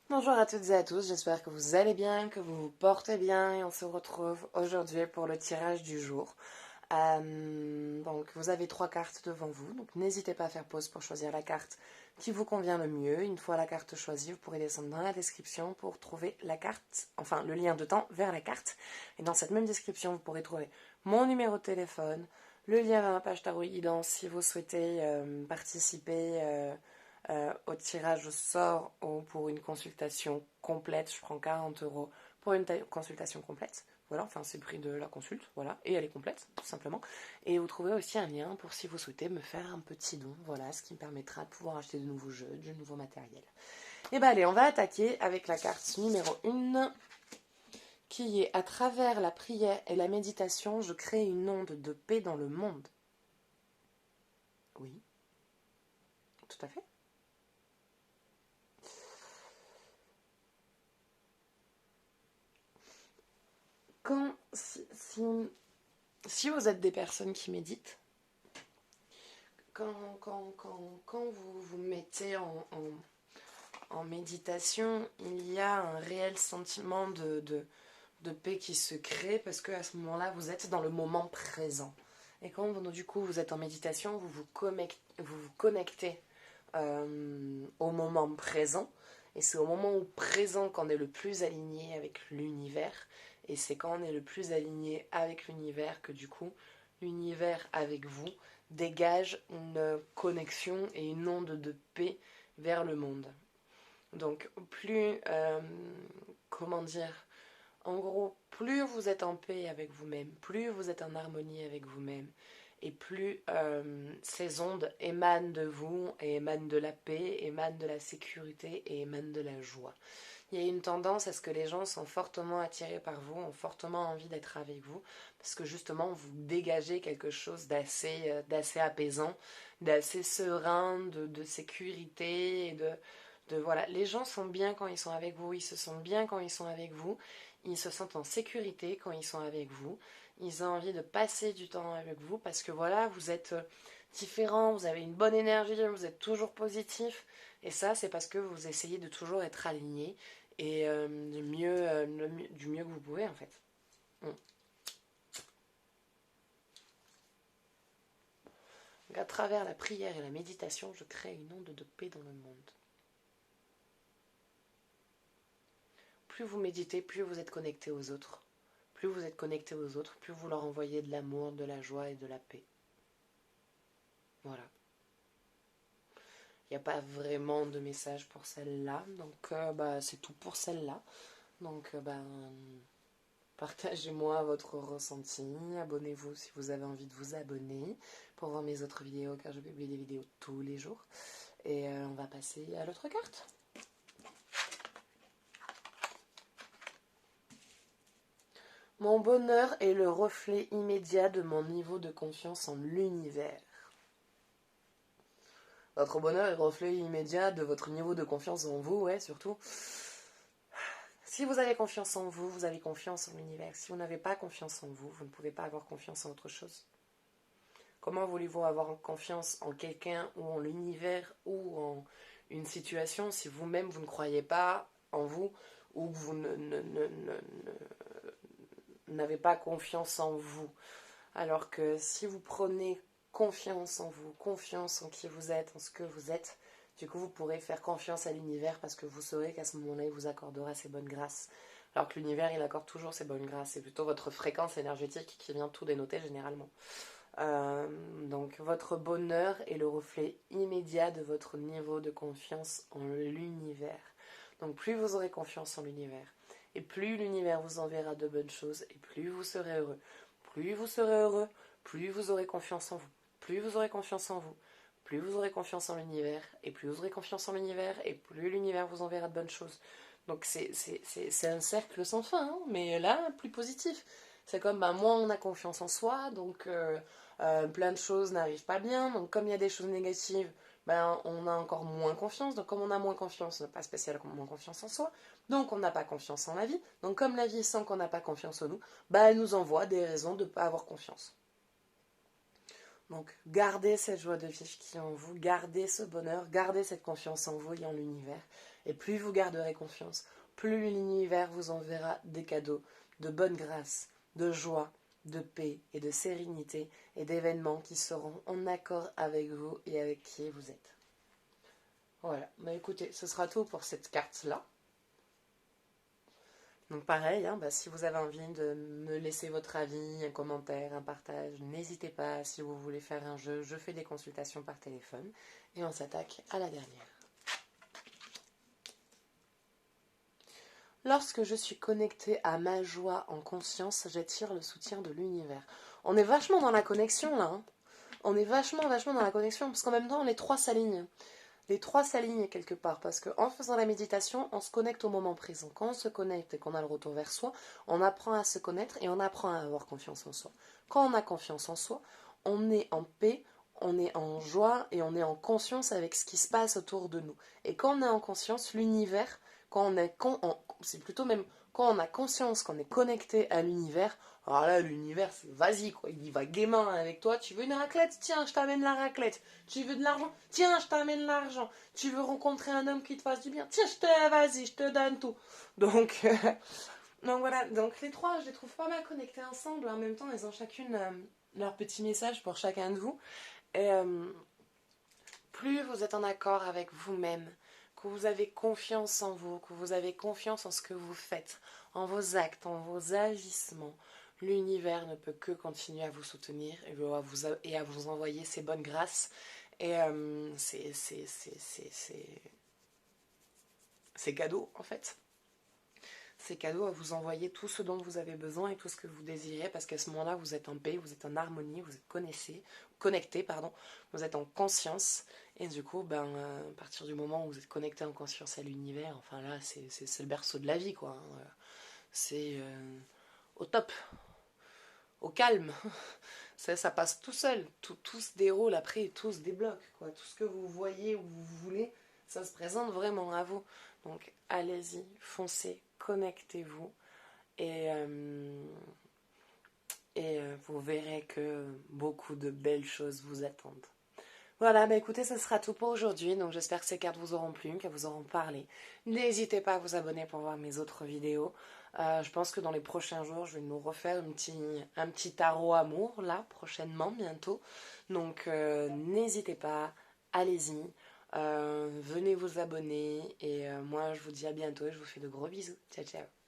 Bonjour à toutes et à tous, j'espère que vous allez bien, que vous vous portez bien et on se retrouve aujourd'hui pour le tirage du jour. Donc vous avez 3 cartes devant vous, donc n'hésitez pas à faire pause pour choisir la carte qui vous convient le mieux. Une fois la carte choisie, vous pourrez descendre dans la description pour trouver la carte, enfin le lien de temps vers la carte. Et dans cette même description, vous pourrez trouver mon numéro de téléphone, le lien vers ma page tarot guidance si vous souhaitez participer au tirage au sort ou pour une consultation complète. Je prends 40 € pour une consultation complète. Voilà, enfin c'est le prix de la consulte, voilà, et elle est complète, tout simplement. Et vous trouvez aussi un lien pour si vous souhaitez me faire un petit don, voilà, ce qui me permettra de pouvoir acheter de nouveaux jeux, de nouveaux matériels. Et bah allez, on va attaquer avec la carte numéro 1, qui est: à travers la prière et la méditation, je crée une onde de paix dans le monde. Oui, tout à fait. Quand, si vous êtes des personnes qui méditent, quand vous vous mettez en méditation, il y a un réel sentiment de paix qui se crée parce qu'à ce moment-là, vous êtes dans le moment présent. Et quand du coup vous êtes en méditation, vous vous connectez au moment présent. Et c'est au moment présent qu'on est le plus aligné avec l'univers. Et c'est quand on est le plus aligné avec l'univers que du coup, l'univers avec vous dégage une connexion et une onde de paix vers le monde. Donc plus, comment dire, en gros, plus vous êtes en paix avec vous-même, plus vous êtes en harmonie avec vous-même, et plus ces ondes émanent de vous, et émanent de la paix, émanent de la sécurité, et émanent de la joie. Il y a une tendance à ce que les gens sont fortement attirés par vous, ont fortement envie d'être avec vous, parce que justement vous dégagez quelque chose d'assez apaisant, d'assez serein, de sécurité, voilà. Les gens sont bien quand ils sont avec vous, ils se sentent bien quand ils sont avec vous, ils se sentent en sécurité quand ils sont avec vous, ils ont envie de passer du temps avec vous, parce que voilà, vous êtes différent, vous avez une bonne énergie, vous êtes toujours positif, et ça c'est parce que vous essayez de toujours être aligné et du mieux que vous pouvez en fait. Mm. Donc, à travers la prière et la méditation, je crée une onde de paix dans le monde. Plus vous méditez, plus vous êtes connecté aux autres. Plus vous êtes connecté aux autres, plus vous leur envoyez de l'amour, de la joie et de la paix. Voilà. Il n'y a pas vraiment de message pour celle-là, donc c'est tout pour celle-là. Donc partagez-moi votre ressenti, abonnez-vous si vous avez envie de vous abonner pour voir mes autres vidéos, car je publie des vidéos tous les jours. Et on va passer à l'autre carte. Mon bonheur est le reflet immédiat de mon niveau de confiance en l'univers. Votre bonheur est le reflet immédiat de votre niveau de confiance en vous, ouais, surtout. Si vous avez confiance en vous, vous avez confiance en l'univers. Si vous n'avez pas confiance en vous, vous ne pouvez pas avoir confiance en autre chose. Comment voulez-vous avoir confiance en quelqu'un ou en l'univers ou en une situation si vous-même vous ne croyez pas en vous ou que vous n'avez pas confiance en vous? Alors que si vous prenez confiance en vous, confiance en qui vous êtes, en ce que vous êtes, du coup vous pourrez faire confiance à l'univers parce que vous saurez qu'à ce moment-là il vous accordera ses bonnes grâces. Alors que l'univers il accorde toujours ses bonnes grâces, c'est plutôt votre fréquence énergétique qui vient tout dénoter généralement. Donc votre bonheur est le reflet immédiat de votre niveau de confiance en l'univers. Donc plus vous aurez confiance en l'univers, et plus l'univers vous enverra de bonnes choses, et plus vous serez heureux. Plus vous serez heureux, plus vous aurez confiance en vous. Plus vous aurez confiance en vous, plus vous aurez confiance en l'univers, et plus vous aurez confiance en l'univers, et plus l'univers vous enverra de bonnes choses. Donc c'est un cercle sans fin, hein, mais là, plus positif. C'est comme, moins on a confiance en soi, donc plein de choses n'arrivent pas bien. Donc comme il y a des choses négatives, on a encore moins confiance. Donc comme on a moins confiance, on n'a pas spécialement moins confiance en soi. Donc on n'a pas confiance en la vie. Donc comme la vie sent qu'on n'a pas confiance en nous, elle nous envoie des raisons de ne pas avoir confiance. Donc gardez cette joie de vivre qui est en vous, gardez ce bonheur, gardez cette confiance en vous et en l'univers. Et plus vous garderez confiance, plus l'univers vous enverra des cadeaux de bonne grâce, de joie, de paix et de sérénité et d'événements qui seront en accord avec vous et avec qui vous êtes. Voilà, bah écoutez, ce sera tout pour cette carte-là. Donc pareil, hein, si vous avez envie de me laisser votre avis, un commentaire, un partage, n'hésitez pas. Si vous voulez faire un jeu, je fais des consultations par téléphone. Et on s'attaque à la dernière. Lorsque je suis connectée à ma joie en conscience, j'attire le soutien de l'univers. On est vachement dans la connexion là. Hein. On est vachement dans la connexion, parce qu'en même temps, les trois s'alignent. Les trois s'alignent quelque part, parce qu'en faisant la méditation, on se connecte au moment présent. Quand on se connecte et qu'on a le retour vers soi, on apprend à se connaître et on apprend à avoir confiance en soi. Quand on a confiance en soi, on est en paix, on est en joie et on est en conscience avec ce qui se passe autour de nous. Et quand on est en conscience, l'univers, c'est plutôt même quand on a conscience qu'on est connecté à l'univers, alors là, l'univers, c'est vas-y, quoi. Il y va gaiement avec toi. Tu veux une raclette? Tiens, je t'amène la raclette. Tu veux de l'argent? Tiens, je t'amène l'argent. Tu veux rencontrer un homme qui te fasse du bien? Tiens, vas-y, je te donne tout. Donc, donc voilà. Donc les trois, je les trouve pas mal connectés ensemble. En même temps, ils ont chacune leur petit message pour chacun de vous. Et plus vous êtes en accord avec vous-même, que vous avez confiance en vous, que vous avez confiance en ce que vous faites, en vos actes, en vos agissements, l'univers ne peut que continuer à vous soutenir et à vous envoyer ses bonnes grâces. Et c'est cadeau, en fait. C'est cadeau à vous envoyer tout ce dont vous avez besoin et tout ce que vous désirez, parce qu'à ce moment-là, vous êtes en paix, vous êtes en harmonie, vous êtes connecté, vous êtes en conscience. Et du coup, à partir du moment où vous êtes connecté en conscience à l'univers, enfin là, c'est le berceau de la vie, quoi. Hein. C'est au top, au calme. Ça passe tout seul, tout se déroule après, tout se débloque, quoi. Tout ce que vous voyez ou vous voulez, ça se présente vraiment à vous. Donc allez-y, foncez, connectez-vous et vous verrez que beaucoup de belles choses vous attendent. Voilà, écoutez, ce sera tout pour aujourd'hui. Donc j'espère que ces cartes vous auront plu, qu'elles vous auront parlé. N'hésitez pas à vous abonner pour voir mes autres vidéos. Je pense que dans les prochains jours, je vais nous refaire un petit tarot amour, là, prochainement, bientôt. Donc n'hésitez pas, allez-y. Venez vous abonner. Et moi, je vous dis à bientôt et je vous fais de gros bisous. Ciao, ciao.